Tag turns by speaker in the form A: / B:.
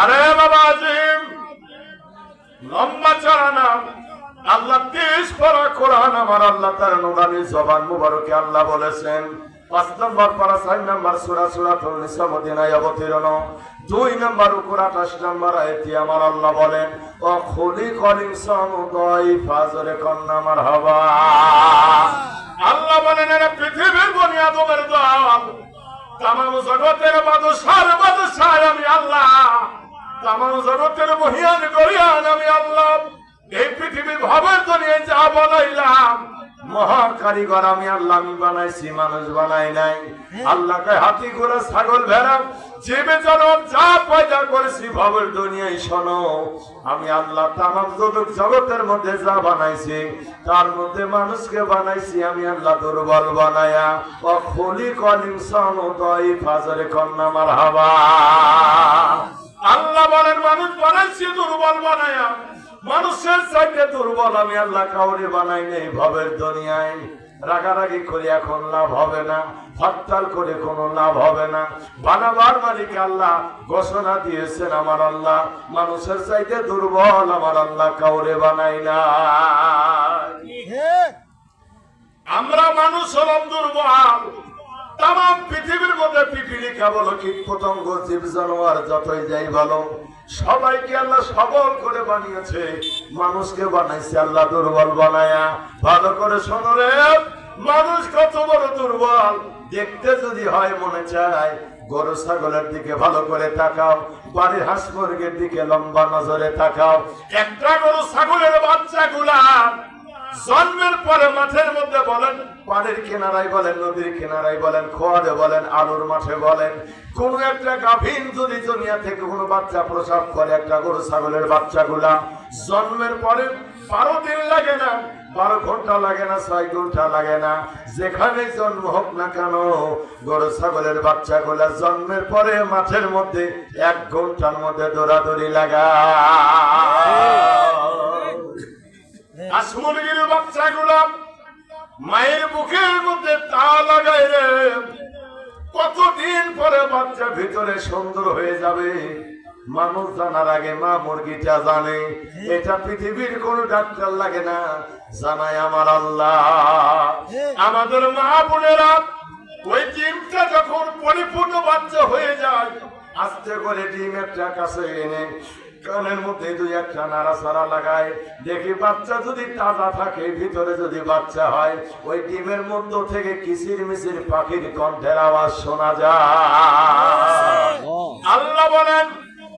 A: আরে বাবা আজিম, লম্বা চড়া না, আল্লাহ 30 পারা কোরআন আমার আল্লাহ তার নুরানি জবান মুবারকে আল্লাহ বলেছেন। 5 নম্বর পারা 4 নম্বর সূরা সূরাতুন নিসা মদিনায় অবতীর্ণ। 2 নম্বর উপর 28 নম্বর আয়াতে আমার আল্লাহ বলেন ও খুলিকাল ইনসানু দাইফা, জোরে কন্না মারহাবা। আল্লাহ বলেন এরা পৃথিবীর বনি আদমের দল, তামাম জগতের বাদশাহ আমি আল্লাহ, তামাম জগতের মহিয়ান গরিয়ান আমি আল্লাহ। এই পৃথিবীর ভাবের দুনিয়ায় যা বানাইলাম মহা কারিগর আমি আল্লাহ, আমি বানাইছি, মানুষ বানাই নাই। আল্লাহকে হাতি ঘোড়া ছাগল ভেড়া জীবে জনম যা পয়দা করেছি ভাবের দুনিয়ায় শোনো, আমি আল্লাহ তামাম জগতের মধ্যে যা বানাইছি তার মধ্যে মানুষকে বানাইছি আমি আল্লাহ দুর্বল বানায়া। ও খুলিকাল ইনসানু দাইফা, জোরে কন্না মারহাবা। আল্লাহ বলেন মানুষ বানাইছি দুর্বল বানায়া, মানুষের চাইতে দুর্বল আমি আল্লাহ কাউরে বানাই নেই ভাবের দুনিয়ায়। রাগারাগি করে এখন লাভ হবে না, হরতাল করে কোনো লাভ হবে না। বানাবার মালিক আল্লাহ ঘোষণা দিয়েছেন আমার আল্লাহ মানুষের চাইতে দুর্বল আমার আল্লাহ কাউরে বানাই না। আমরা মানুষ হলাম দুর্বল। তাম পৃথিবীর মধ্যে পিপিলিকা বলো, কীট পতঙ্গ, জীব জানোয়ার যতই যাই বলো, সবাইকে আল্লাহ সবল করে বানিয়েছে, মানুষকে বানাইছে আল্লাহ দুর্বল বানায়া। ভালো করে শোনো রে, মানুষ কত বড় দুর্বল দেখতে যদি হয় মনে চায় গরু ছাগলের দিকে ভালো করে তাকাও, বাড়ির হাঁস মুরগির দিকে লম্বা নজরে তাকাও। একটা গরু ছাগলের বাচ্চাগুলা জন্মের পরে মাঠের মধ্যে বলেন, পানির কিনারায় বলেন, নদীর কিনারায় বলেন, খোয়ারে বলেন, আলুর মাঠে বলেন, কোন একটা গাভীন যদি দুনিয়া থেকে কোনো বাচ্চা প্রসব করে, একটা গরু ছাগলের বাচ্চাগুলা জন্মের পরে 12 দিন লাগে না, 12 ঘন্টা লাগে না, 6 ঘন্টা লাগে না, যেখানে জন্ম হোক না কেন গরু ছাগলের বাচ্চাগুলা জন্মের পরে মাঠের মধ্যে 1 ঘন্টার মধ্যে দৌড়াদৌড়ি লাগা। মুরগির বাচ্চাগুলা মায়ের বুকের মধ্যে তা লাগাই রে, কতদিন পরে বাচ্চা ভিতরে সুন্দর হয়ে যাবে মানুষ জানার আগে মা মুরগিটা জানে। এটা পৃথিবীর কোন ডাক্তার লাগে না, জানায় আমার আল্লাহ। আমাদের মা বোনেরা ওই ডিমটা যখন পরিপূর্ণ বাচ্চা হয়ে যায়, আস্তে করে ডিম একটা কাছে এনে কানের মধ্যে 2-1টা নাড়াচাড়া লাগায়, দেখি বাচ্চা যদি তাজা থাকে, ভিতরে যদি বাচ্চা হয়, ওই ডিমের মধ্য থেকে কিচির মিচির পাখির কণ্ঠের আওয়াজ শোনা যায়। আল্লাহ বলেন